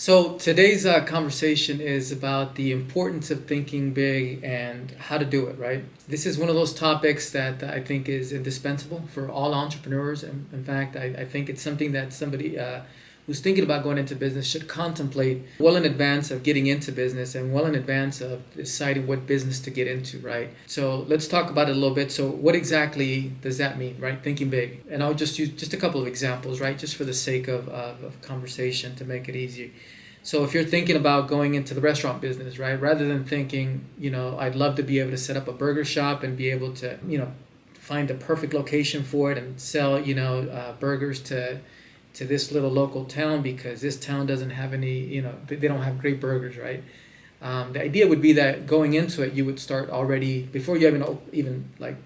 So today's conversation is about the importance of thinking big and how to do it, right? This is one of those topics that I think is indispensable for all entrepreneurs. And in fact, I think it's something that somebody who's thinking about going into business should contemplate well in advance of getting into business and well in advance of deciding what business to get into, right? So let's talk about it a little bit. So what exactly does that mean, right? Thinking big. And I'll just use just a couple of examples, right? Just for the sake of conversation to make it easy. So if you're thinking about going into the restaurant business, right, rather than thinking, I'd love to be able to set up a burger shop and be able to, find the perfect location for it and sell, burgers to this little local town because this town doesn't have any, they don't have great burgers, right? The idea would be that going into it, you would start already before you even like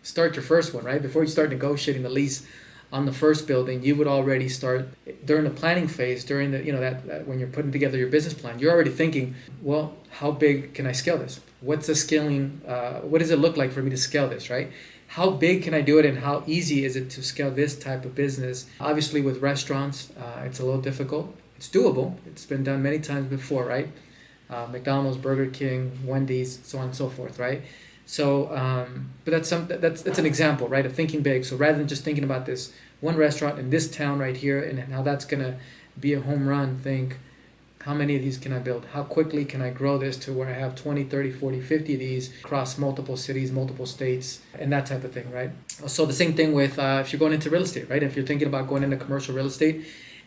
start your first one, right? Before you start negotiating the lease on the first building, you would already start during the planning phase, during the that when you're putting together your business plan, you're already thinking, well, how big can I scale this? What's the scaling? What does it look like for me to scale this, right? How big can I do it, and how easy is it to scale this type of business? Obviously, with restaurants, it's a little difficult. It's doable. It's been done many times before, right? McDonald's, Burger King, Wendy's, so on and so forth, right? So, but that's an example, right, of thinking big. So rather than just thinking about this one restaurant in this town right here and how that's gonna be a home run, think how many of these can I build? How quickly can I grow this to where I have 20, 30, 40, 50 of these across multiple cities, multiple states, and that type of thing, right? So the same thing with if you're going into real estate, right? If you're thinking about going into commercial real estate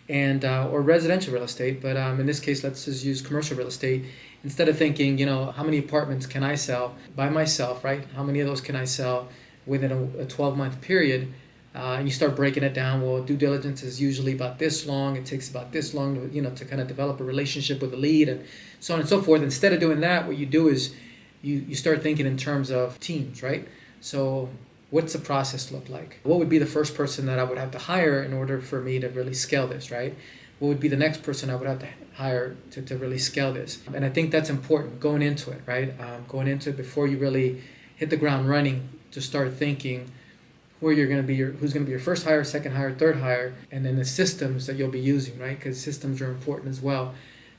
and or residential real estate, but in this case, let's just use commercial real estate. Instead of thinking, how many apartments can I sell by myself, right? How many of those can I sell within a 12-month period? And you start breaking it down. Well, due diligence is usually about this long. It takes about this long to kind of develop a relationship with the lead and so on and so forth. Instead of doing that, what you do is you start thinking in terms of teams, right? So what's the process look like? What would be the first person that I would have to hire in order for me to really scale this, right? What would be the next person I would have to hire to really scale this? And I think that's important going into it, right? Going into it before you really hit the ground running, to start thinking where you're going to be, who's going to be your first hire, second hire, third hire, and then the systems that you'll be using, right? Because systems are important as well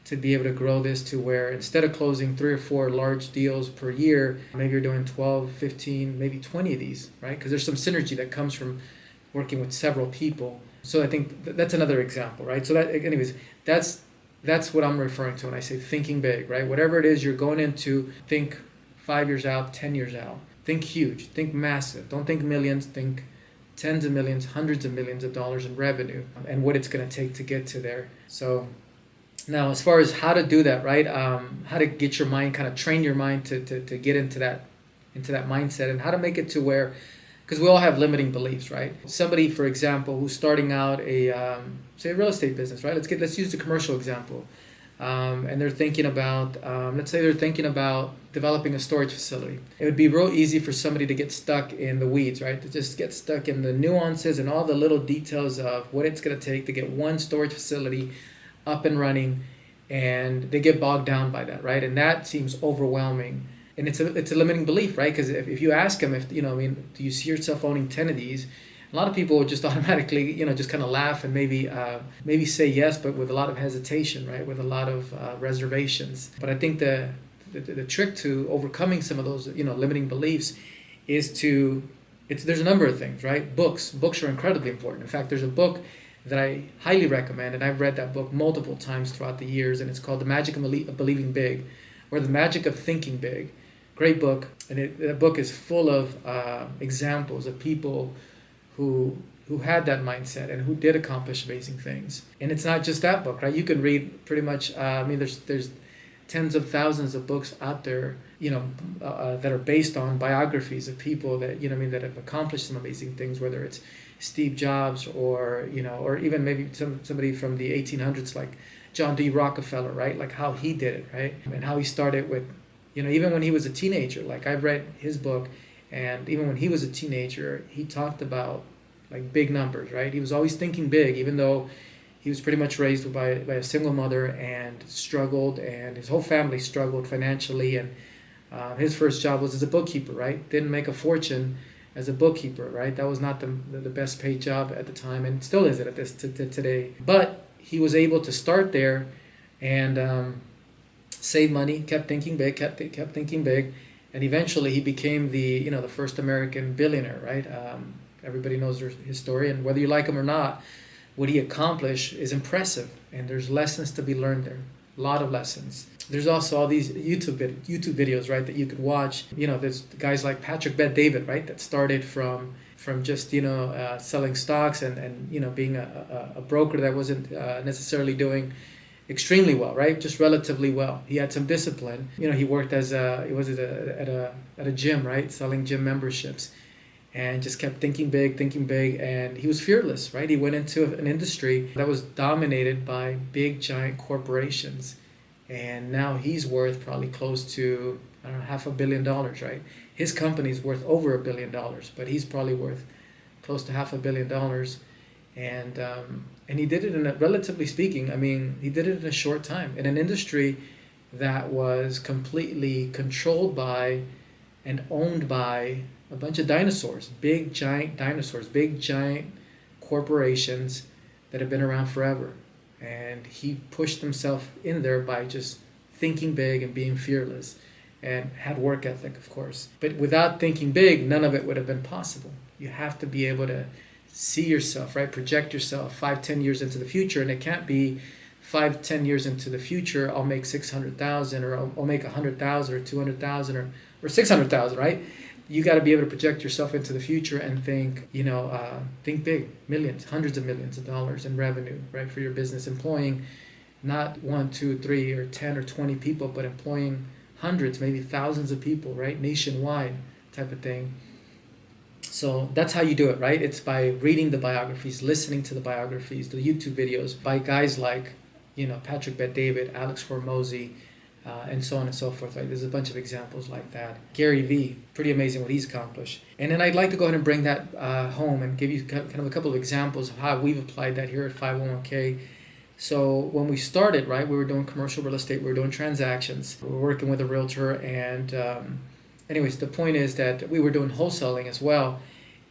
to be able to grow this to where instead of closing 3 or 4 large deals per year, maybe you're doing 12, 15, maybe 20 of these, right? Because there's some synergy that comes from working with several people. So I think that's another example, right? So that, anyways, that's what I'm referring to when I say thinking big, right? Whatever it is you're going into, think 5 years out, 10 years out. Think huge, think massive. Don't think millions, think tens of millions, hundreds of millions of dollars in revenue and what it's going to take to get to there. So now as far as how to do that, right? How to get your mind, kind of train your mind to get into that mindset, and how to make it to where, because we all have limiting beliefs, right? Somebody, for example, who's starting out say a real estate business, right? Let's use the commercial example. And they're thinking about, let's say they're thinking about developing a storage facility. It would be real easy for somebody to get stuck in the weeds, right? To just get stuck in the nuances and all the little details of what it's going to take to get one storage facility up and running, and they get bogged down by that, right? And that seems overwhelming. And it's a limiting belief, right? Because if you ask them, do you see yourself owning 10 of these? A lot of people would just automatically, just kind of laugh and maybe say yes, but with a lot of hesitation, right? With a lot of reservations. But I think the trick to overcoming some of those, limiting beliefs is there's a number of things, right? Books are incredibly important. In fact, there's a book that I highly recommend, and I've read that book multiple times throughout the years, and it's called The Magic of Believing Big, or The Magic of Thinking Big. Great book, and that book is full of examples of people who had that mindset and who did accomplish amazing things. And it's not just that book, right? You can read pretty much, there's tens of thousands of books out there, that are based on biographies of people that, that have accomplished some amazing things, whether it's Steve Jobs or even maybe somebody from the 1800s like John D. Rockefeller, right? Like how he did it, right? And how he started with, even when he was a teenager. Like I've read his book, and even when he was a teenager, he talked about like big numbers, right? He was always thinking big, even though he was pretty much raised by a single mother and struggled, and his whole family struggled financially. And his first job was as a bookkeeper, right? Didn't make a fortune as a bookkeeper, right? That was not the best paid job at the time, and still isn't at this today. But he was able to start there and saved money, kept thinking big, kept thinking big, and eventually he became the first American billionaire, right? Everybody knows his story, and whether you like him or not, what he accomplished is impressive, and there's lessons to be learned there. A lot of lessons. There's also all these YouTube videos, right, that you could watch. There's guys like Patrick Bet-David, right, that started from just selling stocks and being a broker that wasn't necessarily doing extremely well, right? Just relatively well. He had some discipline. He worked at a gym, right? Selling gym memberships, and just kept thinking big, and he was fearless, right? He went into an industry that was dominated by big, giant corporations, and now he's worth probably close to, I don't know, $500 million, right? His company's worth over $1 billion, but he's probably worth close to $500 million, and he did it relatively speaking, he did it in a short time in an industry that was completely controlled by and owned by a bunch of dinosaurs, big giant dinosaurs, big giant corporations that have been around forever. And he pushed himself in there by just thinking big and being fearless, and had work ethic, of course. But without thinking big, none of it would have been possible. You have to be able to see yourself, right? Project yourself 5-10 years into the future, and it can't be 5-10 years into the future I'll make 600,000, or I'll make 100,000 or 200,000 or 600,000, right? You got to be able to project yourself into the future and think big, millions, hundreds of millions of dollars in revenue, right, for your business, employing not 1, 2, 3, or 10 or 20 people, but employing hundreds, maybe thousands of people, right, nationwide type of thing. So that's how you do it, right? It's by reading the biographies, listening to the biographies, the YouTube videos by guys like, Patrick Bet-David, Alex Hormozi, and so on and so forth. Right? There's a bunch of examples like that. Gary Vee, pretty amazing what he's accomplished. And then I'd like to go ahead and bring that home and give you kind of a couple of examples of how we've applied that here at 501k. So when we started, right, we were doing commercial real estate, we were doing transactions, we were working with a realtor, and anyways, the point is that we were doing wholesaling as well.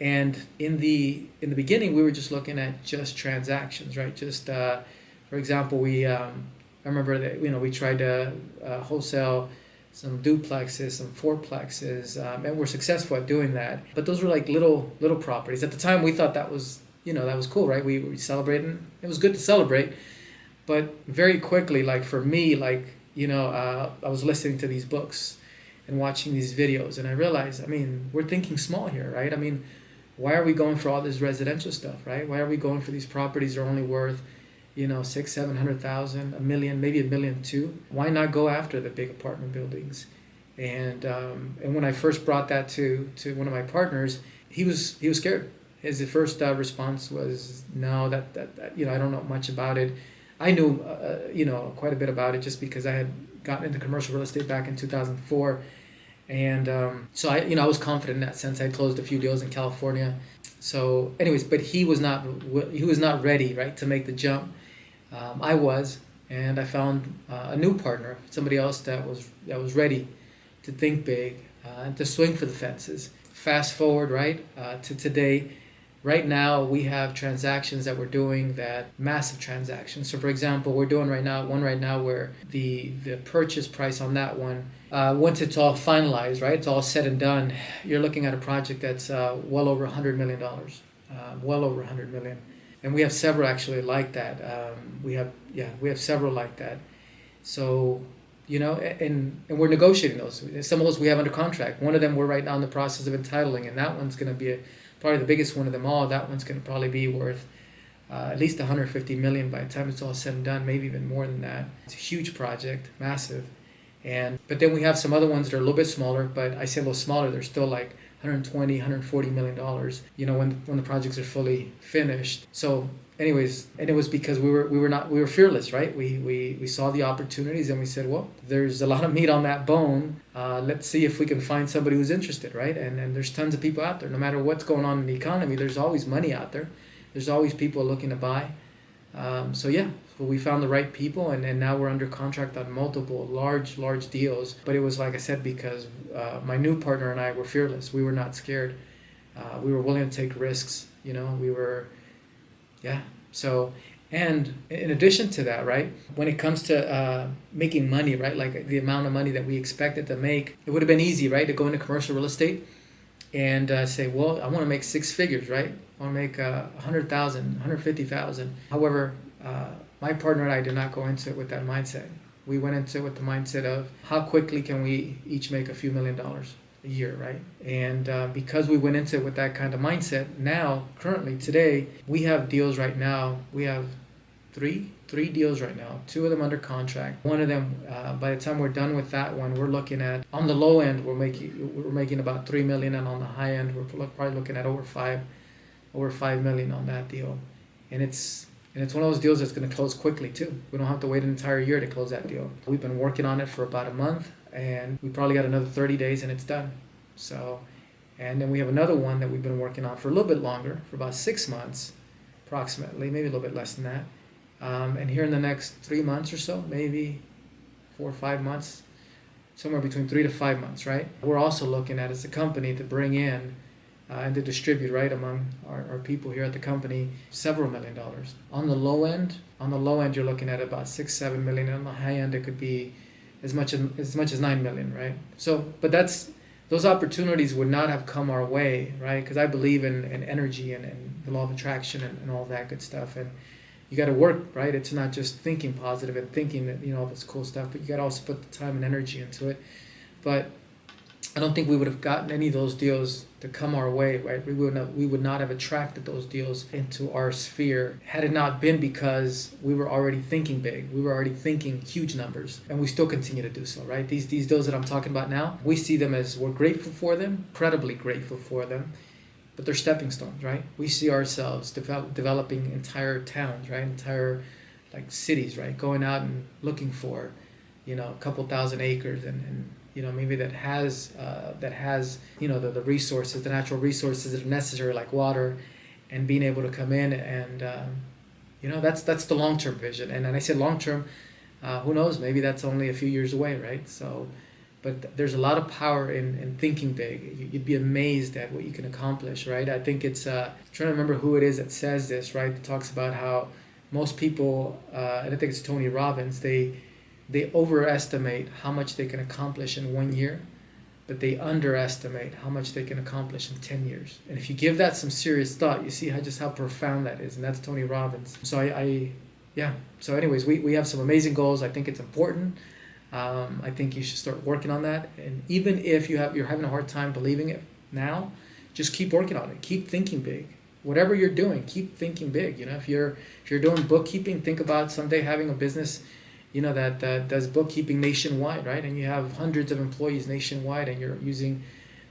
And in the beginning, we were just looking at just transactions, right? Just for example, I remember that we tried to wholesale some duplexes, some fourplexes, and we're successful at doing that. But those were like little properties. At the time, we thought that was that was cool, right? We were celebrating. It was good to celebrate, but very quickly, like for me, I was listening to these books and watching these videos, and I realized, we're thinking small here, right? Why are we going for all this residential stuff, right? Why are we going for these properties that are only worth 600,000-700,000, $1 million, maybe $1 million too? Why not go after the big apartment buildings? And when I first brought that to one of my partners, he was scared. His first response was, no, that I don't know much about it. I knew quite a bit about it just because I had gotten into commercial real estate back in 2004, and so I was confident in that sense. I closed a few deals in California. So anyways, but he was not ready, right, to make the jump. I was, and I found a new partner, somebody else that was ready to think big and to swing for the fences. Fast forward, right, to today. Right now, we have transactions that we're doing, that massive transactions. So for example, we're doing one right now where the purchase price on that one, once it's all finalized, right, it's all said and done, you're looking at a project that's well over $100 million, well over $100 million. And we have several actually like that. We have several like that. So, and we're negotiating those. Some of those we have under contract. One of them we're right now in the process of entitling, and that one's going to be probably the biggest one of them all. That one's going to probably be worth at least $150 million by the time it's all said and done, maybe even more than that. It's a huge project, massive. But then we have some other ones that are a little bit smaller, but I say a little smaller, they're still like $120, $140 million, when the projects are fully finished. So anyways, and it was because we were fearless, right? We saw the opportunities and we said, well, there's a lot of meat on that bone. Let's see if we can find somebody who's interested, right? And there's tons of people out there. No matter what's going on in the economy, there's always money out there. There's always people looking to buy. So we found the right people, and now we're under contract on multiple large deals. But it was, like I said, because my new partner and I were fearless. We were not scared. We were willing to take risks. We were, yeah. So, And in addition to that, right, when it comes to making money, right, like the amount of money that we expected to make, it would have been easy, right, to go into commercial real estate and say, well, I want to make six figures, right? I want to make 100,000, 150,000. However, my partner and I did not go into it with that mindset. We went into it with the mindset of how quickly can we each make a few $1,000,000 a year, right? And because we went into it with that kind of mindset, now, currently, today, we have deals right now. We have three deals right now, two of them under contract. One of them, by the time we're done with that one, we're looking at, on the low end, we're making about 3 million, and on the high end, we're probably looking at over 5 million on that deal. And it's one of those deals that's going to close quickly too. We don't have to wait an entire year to close that deal. We've been working on it for about a month, and we probably got another 30 days and it's done. So, and then we have another one that we've been working on for a little bit longer, for about 6 months, approximately, maybe a little bit less than that. And here in the next 3 months or so, maybe 4 or 5 months, somewhere between 3 to 5 months, right? We're also looking at, as a company, to bring in and to distribute, right, among our people here at the company, several $1,000,000. On the low end, you're looking at about 6-7 million. On the high end, it could be as much as 9 million, right? So, but those opportunities would not have come our way, right? Because I believe in energy and the law of attraction and all that good stuff. And you got to work, right? It's not just thinking positive and thinking that, all this cool stuff, but you got to also put the time and energy into it. But I don't think we would have gotten any of those deals to come our way, right? We would not have attracted those deals into our sphere had it not been because we were already thinking big. We were already thinking huge numbers, and we still continue to do so, right? These deals that I'm talking about now, we see them as, we're grateful for them, incredibly grateful for them, but they're stepping stones, right? We see ourselves developing entire towns, right? Entire cities, right? Going out and looking for, a couple thousand acres and maybe that has the resources, the natural resources that are necessary, like water, and being able to come in and that's the long-term vision. And I said long-term, who knows, maybe that's only a few years away, right? So, but there's a lot of power in thinking big. You'd be amazed at what you can accomplish, right? I think it's I'm trying to remember who it is that says this, right? That talks about how most people, and I think it's Tony Robbins, they overestimate how much they can accomplish in 1 year, but they underestimate how much they can accomplish in 10 years. And if you give that some serious thought, you see how profound that is. And that's Tony Robbins. So So anyways, we have some amazing goals. I think it's important. I think you should start working on that. And even if you're having a hard time believing it now, just keep working on it. Keep thinking big. Whatever you're doing, keep thinking big. If you're doing bookkeeping, think about someday having a business that does bookkeeping nationwide, right? And you have hundreds of employees nationwide, and you're using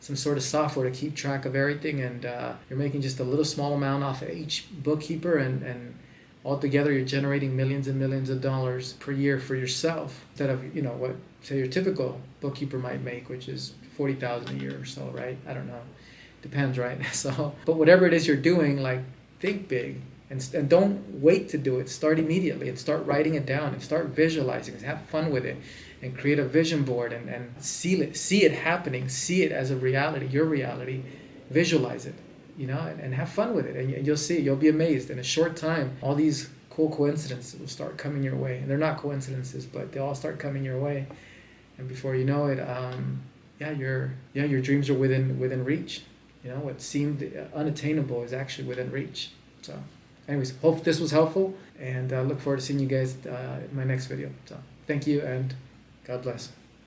some sort of software to keep track of everything, and you're making just a little small amount off of each bookkeeper, and altogether you're generating millions and millions of dollars per year for yourself, instead of what, say, your typical bookkeeper might make, which is 40,000 a year or so, right? I don't know, depends, right? So, but whatever it is you're doing, think big. And don't wait to do it. Start immediately and start writing it down and start visualizing it. Have fun with it and create a vision board and see it happening. See it as a reality, your reality. Visualize it, and have fun with it. And you'll see, you'll be amazed. In a short time, all these cool coincidences will start coming your way. And they're not coincidences, but they all start coming your way. And before you know it, your dreams are within reach. What seemed unattainable is actually within reach. So. Anyways, hope this was helpful, and look forward to seeing you guys in my next video. So thank you, and God bless.